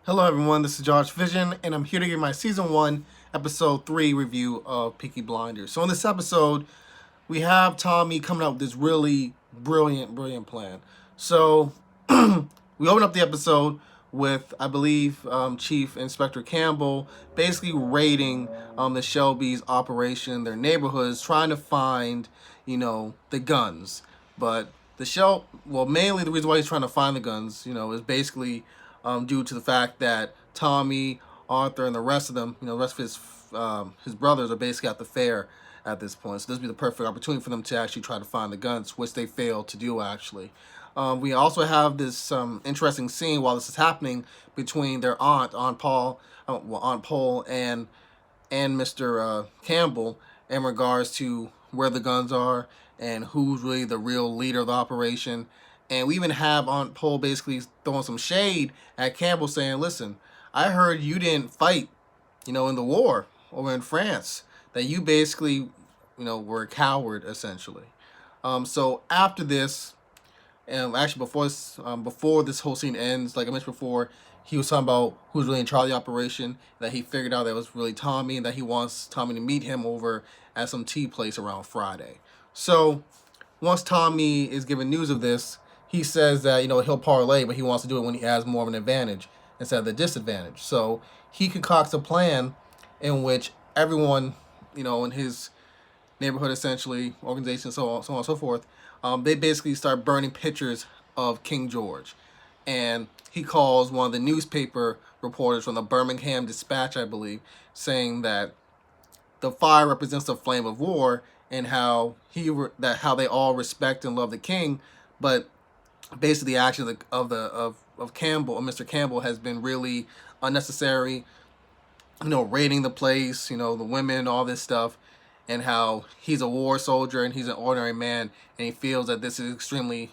Hello everyone, this is Josh Vision, and I'm here to give my Season 1, Episode 3 review of Peaky Blinders. So in this episode, we have Tommy coming up with this really brilliant plan. So we open up the episode with, I believe, Chief Inspector Campbell basically raiding the Shelby's operation, their neighborhoods, trying to find, the guns. But mainly the reason why he's trying to find the guns, is basically due to the fact that Tommy, Arthur, and the rest of them, the rest of his brothers are basically at the fair at this point. So this would be the perfect opportunity for them to actually try to find the guns, which they failed to do actually. We also have this interesting scene while this is happening between their Aunt Paul, and Mr. Campbell in regards to where the guns are and who's really the real leader of the operation. And we even have Aunt Paul basically throwing some shade at Campbell saying, listen, I heard you didn't fight, in the war over in France, that you basically, were a coward essentially. So after this, and actually before this whole scene ends, like I mentioned before, he was talking about who's really in charge of the operation, that he figured out that it was really Tommy, and that he wants Tommy to meet him over at some tea place around Friday. So once Tommy is given news of this, he says that, he'll parlay, but he wants to do it when he has more of an advantage instead of the disadvantage. So he concocts a plan in which everyone, in his neighborhood, essentially, organization, so on and so forth, they basically start burning pictures of King George. And he calls one of the newspaper reporters from the Birmingham Dispatch, I believe, saying that the fire represents the flame of war, and how they all respect and love the king, but basically the action of Campbell, or Mr. Campbell, has been really unnecessary. Raiding the place, the women, all this stuff, and how he's a war soldier and he's an ordinary man, and he feels that this is extremely,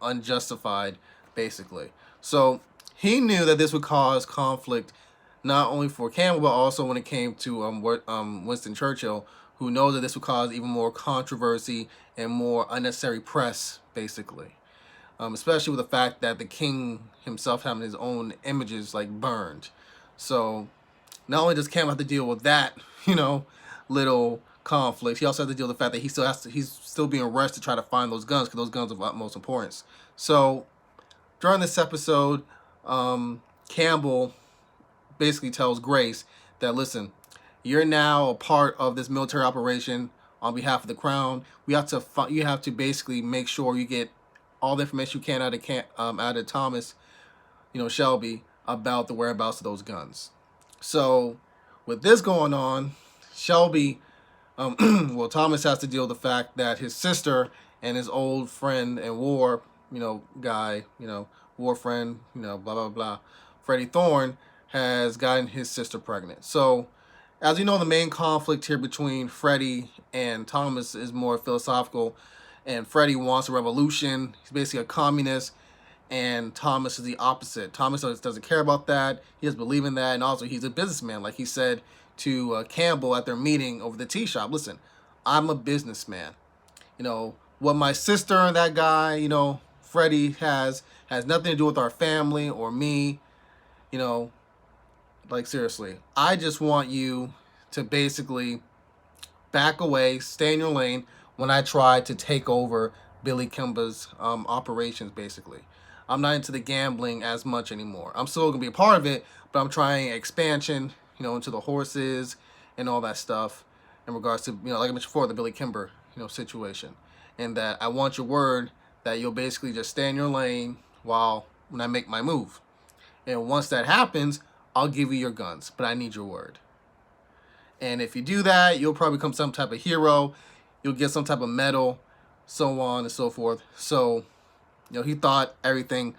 unjustified, basically. So he knew that this would cause conflict, not only for Campbell, but also when it came to Winston Churchill, who knows that this would cause even more controversy and more unnecessary press, basically. Especially with the fact that the king himself having his own images like burned. So not only does Campbell have to deal with that, little conflict, he also has to deal with the fact that he's still being rushed to try to find those guns, because those guns are of utmost importance. So during this episode, Campbell basically tells Grace that, listen, you're now a part of this military operation on behalf of the crown. You have to basically make sure you get all the information you can out of Thomas, Shelby, about the whereabouts of those guns. So with this going on, Shelby, Thomas has to deal with the fact that his sister and his old friend and war, guy, war friend, blah blah blah, Freddie Thorne, has gotten his sister pregnant. So as you know, the main conflict here between Freddie and Thomas is more philosophical, and Freddie wants a revolution. He's basically a communist, and Thomas is the opposite. Thomas doesn't care about that. He doesn't believe in that, and also he's a businessman. Like he said to Campbell at their meeting over the tea shop, listen, I'm a businessman. What my sister and that guy, Freddie, has nothing to do with our family or me. Like seriously, I just want you to basically back away, stay in your lane when I try to take over Billy Kimber's operations, basically. I'm not into the gambling as much anymore. I'm still going to be a part of it, but I'm trying expansion, into the horses and all that stuff in regards to, like I mentioned before, the Billy Kimber, situation. And that I want your word that you'll basically just stay in your lane when I make my move. And once that happens, I'll give you your guns, but I need your word. And if you do that, you'll probably become some type of hero. You'll get some type of medal, so on and so forth. So, he thought everything,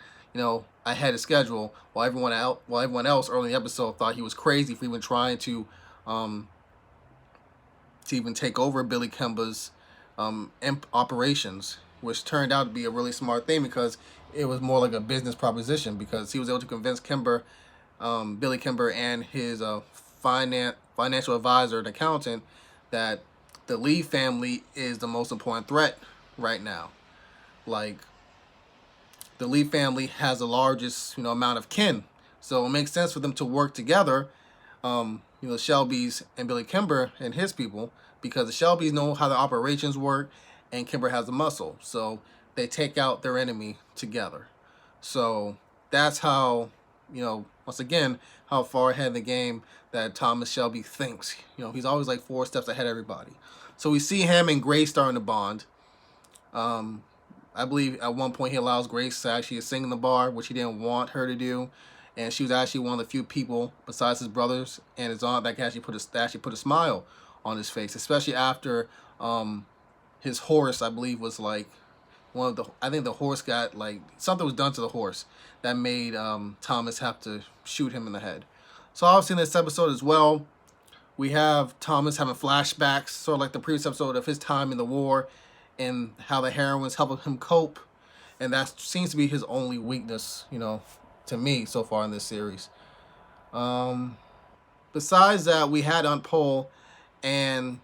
ahead of schedule, while everyone else early in the episode thought he was crazy for even trying to even take over Billy Kimber's operations, which turned out to be a really smart thing, because it was more like a business proposition, because he was able to convince Billy Kimber, and his financial advisor and accountant, that the Lee family is the most important threat right now. Like, the Lee family has the largest, amount of kin So it makes sense for them to work together, Shelby's and Billy Kimber and his people, because the Shelbys know how the operations work and Kimber has the muscle. So they take out their enemy together. So that's how, once again, how far ahead in the game that Thomas Shelby thinks. He's always like 4 steps ahead of everybody. So we see him and Grace starting to bond. I believe at one point he allows Grace to actually sing in the bar, which he didn't want her to do. And she was actually one of the few people, besides his brothers and his aunt, that can actually put a smile on his face, especially after his horse, I believe, was like I think the horse got, like, something was done to the horse that made Thomas have to shoot him in the head. So obviously in this episode as well, we have Thomas having flashbacks, sort of like the previous episode, of his time in the war and how the heroin's helping him cope. And that seems to be his only weakness, to me so far in this series. Besides that, we had Aunt Pole and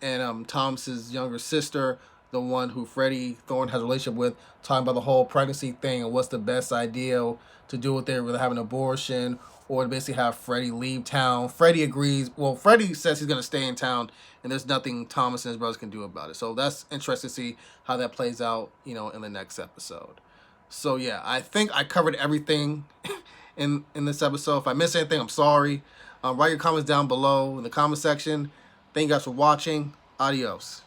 Thomas's younger sister, the one who Freddie Thorne has a relationship with, talking about the whole pregnancy thing and what's the best idea to do with it, whether have an abortion or to basically have Freddie leave town. Freddie agrees. Well, Freddie says he's going to stay in town, and there's nothing Thomas and his brothers can do about it. So that's interesting to see how that plays out, in the next episode. So yeah, I think I covered everything in this episode. If I missed anything, I'm sorry. Write your comments down below in the comment section. Thank you guys for watching. Adios.